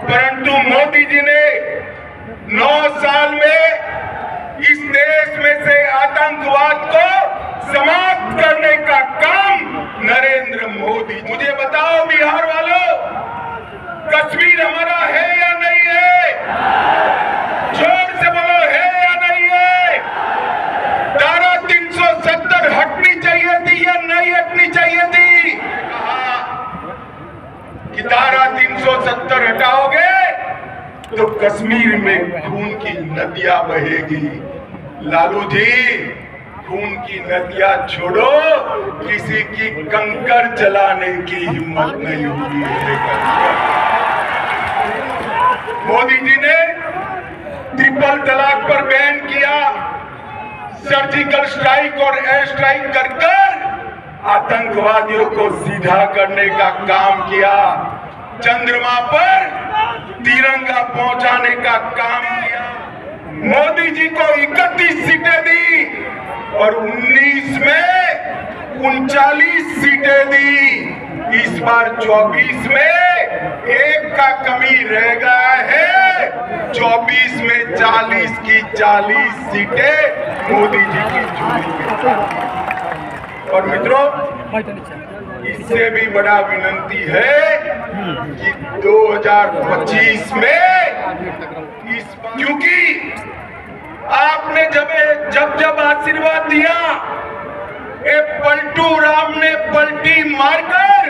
परंतु मोदी जी ने 9 साल में इस देश में से आतंकवाद को समाप्त करने का काम नरेंद्र मोदी। मुझे बताओ बिहार वालों, कश्मीर हमारा है या नहीं है? जोर से बोलो, है या नहीं है? धारा 370 हटनी चाहिए थी या नहीं हटनी चाहिए थी? कहा कि धारा 370 हटाओगे तो कश्मीर में खून की नदियां बहेगी। लालू जी, खून की नदियां छोड़ो, किसी की कंकर जलाने की हिम्मत नहीं होगी। मोदी जी ने ट्रिपल तलाक पर बैन किया, सर्जिकल स्ट्राइक और एयर स्ट्राइक कर आतंकवादियों को सीधा करने का काम किया, चंद्रमा पर तिरंगा पहुंचाने का काम किया। मोदी जी को 31 सीटें दी और 19 में 39 सीटें दी। इस बार 24 में एक का कमी रह गया है। 24 में 40 की 40 सीटें मोदी जी की झोली में। और मित्रों, इससे भी बड़ा विनती है कि 2025 में क्योंकि आपने जब आशीर्वाद दिया, पलटू राम ने पलटी मारकर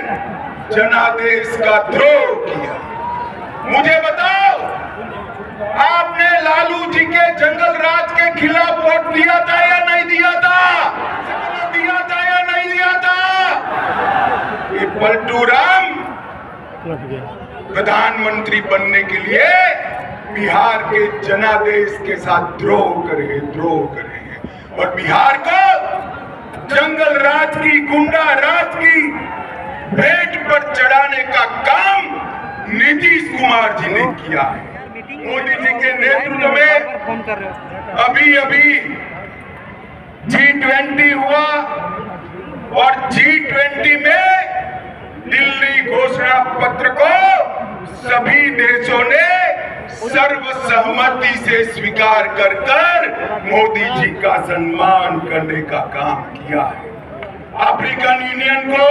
जनादेश का द्रोह किया। मुझे बताओ, आपने लालू जी के जंगल राज के खिलाफ वोट दिया था या नहीं दिया था? दिया था या नहीं दिया था? ये पलटू राम प्रधानमंत्री बनने के लिए बिहार के जनादेश के साथ द्रोह करे और बिहार को जंगल राज की, गुंडा राज की भेंट पर चढ़ाने का काम नीतीश कुमार जी ने किया है। मोदी जी के नेतृत्व में अभी G20 हुआ और G20 में दिल्ली घोषणा पत्र को सभी देशों ने सर्वसहमति से स्वीकार कर मोदी जी का सम्मान करने का काम किया है। अफ्रीकन यूनियन को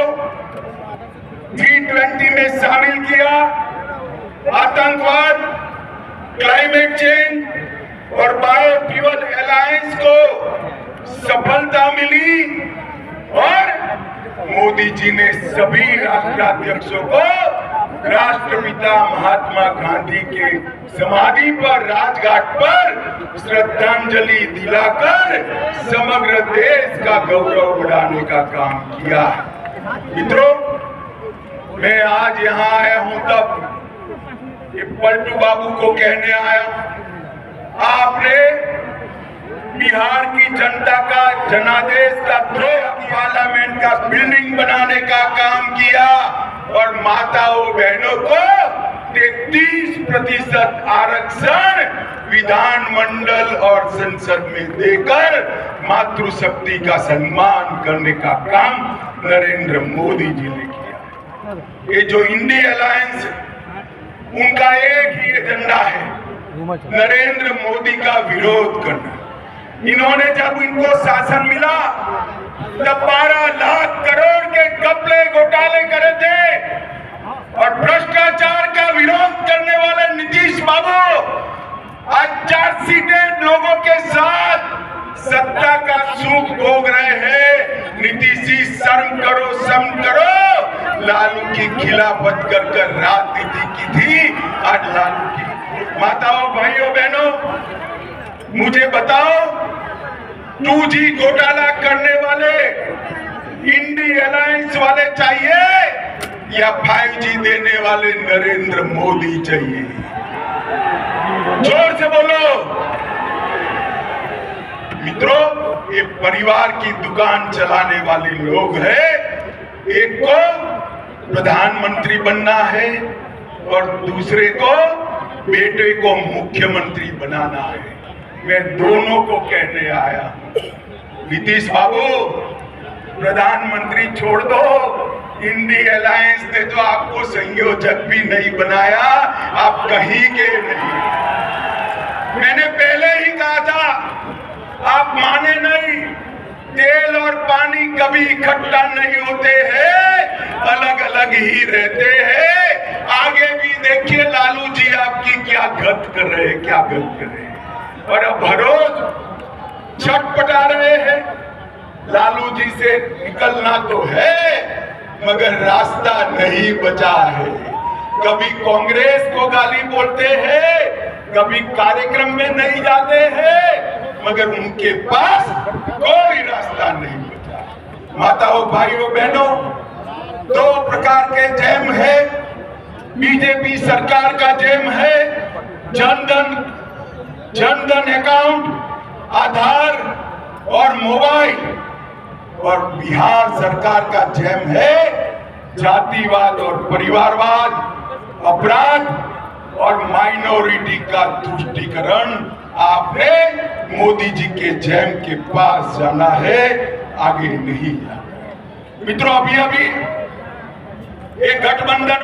G20 में शामिल किया। आतंकवाद, क्लाइमेट चेंज और बायोफ्यूल अलायंस को सफलता मिली और मोदी जी ने सभी राष्ट्राध्यक्षों को राष्ट्रपिता महात्मा गांधी के समाधि पर, राजघाट पर श्रद्धांजलि दिलाकर समग्र देश का गौरव बढ़ाने का काम किया। मित्रों, मैं आज यहाँ आया हूँ तब ये पलटू बाबू को कहने आया, आपने बिहार की जनता का जनादेश का द्रोह, पार्लियामेंट का बिल्डिंग बनाने का काम किया और माताओं बहनों को 33% आरक्षण विधानमंडल और संसद में देकर मातृशक्ति का सम्मान करने का काम नरेंद्र मोदी जी ने किया। ये जो इंडी अलायंस, उनका एक ही एजेंडा है, नरेंद्र मोदी का विरोध करना। इन्होंने जब इनको शासन मिला तब 12 लाख करोड़ के घपले घोटाले करे थे और भ्रष्टाचार का विरोध करने वाले नीतीश बाबू आज चार्जशीटेड लोगों के साथ सत्ता का सुख भोग रहे हैं। नीतीश जी, शर्म करो। लालू की खिलाफत कर राजनीति की थी, आज लालू की। माताओं, भाइयों, बहनों, मुझे बताओ, 2G घोटाला करने वाले इंडी अलायंस वाले चाहिए या 5G देने वाले नरेंद्र मोदी चाहिए? जोर से बोलो। मित्रों, ये परिवार की दुकान चलाने वाले लोग हैं। एक को प्रधानमंत्री बनना है और दूसरे को बेटे को मुख्यमंत्री बनाना है। मैं दोनों को कहने आया हूं, नीतीश बाबू, प्रधानमंत्री छोड़ दो। इंडी अलायंस ने तो आपको संयोजक भी नहीं बनाया, आप कहीं के नहीं। मैंने पहले ही कहा था, आप माने नहीं, तेल और पानी कभी इकट्ठा नहीं होते हैं, अलग अलग ही रहते हैं। आगे भी देखिए लालू जी आपकी क्या गत कर रहे हैं, क्या गत कर रहे हैं। और अब हर रोज छटपटा रहे हैं। लालू जी से निकलना तो है, मगर रास्ता नहीं बचा है। कभी कांग्रेस को गाली बोलते हैं, कभी कार्यक्रम में नहीं जाते हैं, मगर उनके पास कोई रास्ता नहीं बचा। माताओं, भाइयों, बहनों, दो प्रकार के जैम है। बीजेपी सरकार का जैम है जनधन अकाउंट, आधार और मोबाइल, और बिहार सरकार का जैम है जातिवाद और परिवारवाद, अपराध और माइनॉरिटी का तुष्टीकरण। आपने मोदी जी के जैम के पास जाना है, आगे नहीं जाना। मित्रों, अभी एक गठबंधन